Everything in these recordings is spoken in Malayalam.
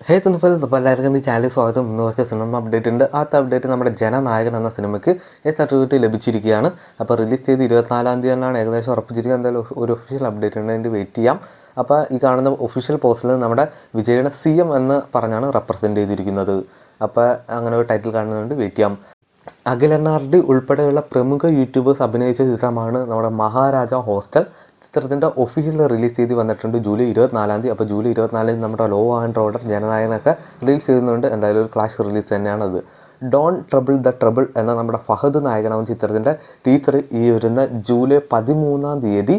ഹേ തുന്നഫൽ എല്ലാവർക്കും ഈ ചാനലിൽ സ്വാഗതം. 3 വർഷത്തെ സിനിമ അപ്ഡേറ്റ് ഉണ്ട്. ആദ്യത്തെ അപ്ഡേറ്റ് നമ്മുടെ ജനനായകൻ എന്ന സിനിമയ്ക്ക് സർട്ടിഫിക്കറ്റ് ലഭിച്ചിരിക്കുകയാണ്. അപ്പോൾ റിലീസ് ചെയ്ത് 24-ാം തീയതിയാണ് ഏകദേശം ഉറപ്പിച്ചിരിക്കുക. എന്തായാലും ഒരു ഒഫീഷ്യൽ അപ്ഡേറ്റ് ഉണ്ട്, അതിൻ്റെ വെയിറ്റ് ചെയ്യാം. അപ്പോൾ ഈ കാണുന്ന ഒഫീഷ്യൽ പോസ്റ്റിൽ നമ്മുടെ വിജയുടെ CM എന്ന് പറഞ്ഞാണ് റെപ്രസെൻറ്റ് ചെയ്തിരിക്കുന്നത്. അപ്പോൾ അങ്ങനെ ഒരു ടൈറ്റിൽ കാണുന്നതുകൊണ്ട് വെയിറ്റ് ചെയ്യാം. അഖിൽ NRD ഉൾപ്പെടെയുള്ള പ്രമുഖ യൂട്യൂബേഴ്സ് അഭിനയിച്ച ചിത്രമാണ് നമ്മുടെ മഹാരാജ ഹോസ്റ്റൽ. ചിത്രത്തിൻ്റെ ഒഫീഷ്യൽ റിലീസ് ചെയ്ത് വന്നിട്ടുണ്ട് ജൂലൈ 24-ാം തീയതി. അപ്പോൾ ജൂലൈ 24-ാം നമ്മുടെ ലോ ആൻഡ് ഓർഡർ ജനനായകനൊക്കെ റിലീസ് ചെയ്യുന്നുണ്ട്. എന്തായാലും ഒരു ക്ലാഷ് റിലീസ് തന്നെയാണത്. ഡോൺ ട്രബിൾ ദ ട്രബിൾ എന്ന നമ്മുടെ ഫഹദ് നായകനാവുന്ന ചിത്രത്തിൻ്റെ ടീച്ചർ ഈ വരുന്ന ജൂലൈ 13-ാം തീയതി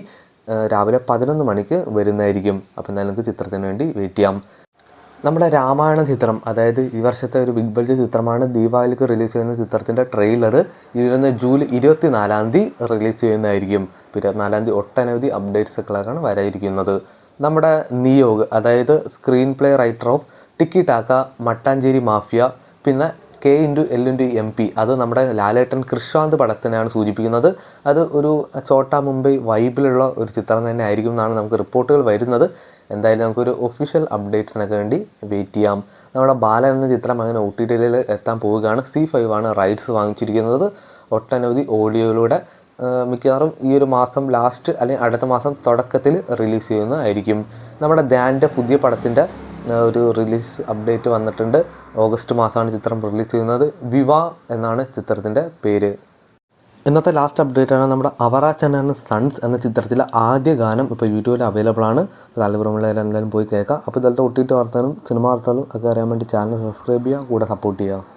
രാവിലെ 11 മണിക്ക് വരുന്നതായിരിക്കും. അപ്പോൾ എന്തായാലും നമുക്ക് ചിത്രത്തിന് വേണ്ടി വെയിറ്റ് ചെയ്യാം. നമ്മുടെ രാമായണ ചിത്രം, അതായത് ഈ വർഷത്തെ ഒരു ബിഗ് ബഡ്ജറ്റ് ചിത്രമാണ്. ദീപാവലിക്ക് റിലീസ് ചെയ്യുന്ന ചിത്രത്തിൻ്റെ ട്രെയിലർ ഈ വരുന്ന ജൂലൈ 24-ാം തീയതി റിലീസ് ചെയ്യുന്നതായിരിക്കും. 24-ാം തീയതി ഒട്ടനവധി അപ്ഡേറ്റ്സുകളൊക്കെയാണ് വരാതിരിക്കുന്നത്. നമ്മുടെ നിയോഗ്, അതായത് screen play writer of Tiki Taka, Mattancherry Mafia, പിന്നെ K×L×MP, അത് നമ്മുടെ ലാലേട്ടൻ കൃഷ്ണാന്ത് പടത്തിനെയാണ് സൂചിപ്പിക്കുന്നത്. അത് ഒരു ചോട്ടാ മുംബൈ വൈബിലുള്ള ഒരു ചിത്രം തന്നെ ആയിരിക്കും എന്നാണ് നമുക്ക് റിപ്പോർട്ടുകൾ വരുന്നത്. എന്തായാലും നമുക്കൊരു ഒഫീഷ്യൽ അപ്ഡേറ്റ്സിനൊക്കെ വേണ്ടി വെയിറ്റ് ചെയ്യാം. നമ്മുടെ ബാലൻ എന്ന ചിത്രം അങ്ങനെ OTTയിൽ എത്താൻ പോവുകയാണ്. C5 ആണ് റൈറ്റ്സ് വാങ്ങിച്ചിരിക്കുന്നത്. ഒട്ടനവധി ഓഡിയോയിലൂടെ മിക്കവാറും ഈ ഒരു മാസം ലാസ്റ്റ് അല്ലെങ്കിൽ അടുത്ത മാസം തുടക്കത്തിൽ റിലീസ് ചെയ്യുന്നതായിരിക്കും. നമ്മുടെ ധ്യാൻ്റെ പുതിയ പടത്തിൻ്റെ ഒരു റിലീസ് അപ്ഡേറ്റ് വന്നിട്ടുണ്ട്. ഓഗസ്റ്റ് മാസമാണ് ചിത്രം റിലീസ് ചെയ്യുന്നത്. വിവാ എന്നാണ് ചിത്രത്തിൻ്റെ പേര്. ഇന്നത്തെ ലാസ്റ്റ് അപ്ഡേറ്റ് ആണ് നമ്മുടെ അവറ ചന്നൻ സൺസ് എന്ന ചിത്രത്തിലെ ആദ്യ ഗാനം ഇപ്പോൾ യൂട്യൂബിൽ അവൈലബിൾ ആണ്. താല്പര്യമുള്ളവർ എന്തായാലും പോയി കേൾക്കാം. അപ്പോൾ ഇതുപോലത്തെ OTT വാർത്തകളും സിനിമ വാർത്തകളും ഒക്കെ അറിയാൻ വേണ്ടി ചാനൽ സബ്സ്ക്രൈബ് ചെയ്യുക, കൂടെ സപ്പോർട്ട് ചെയ്യുക.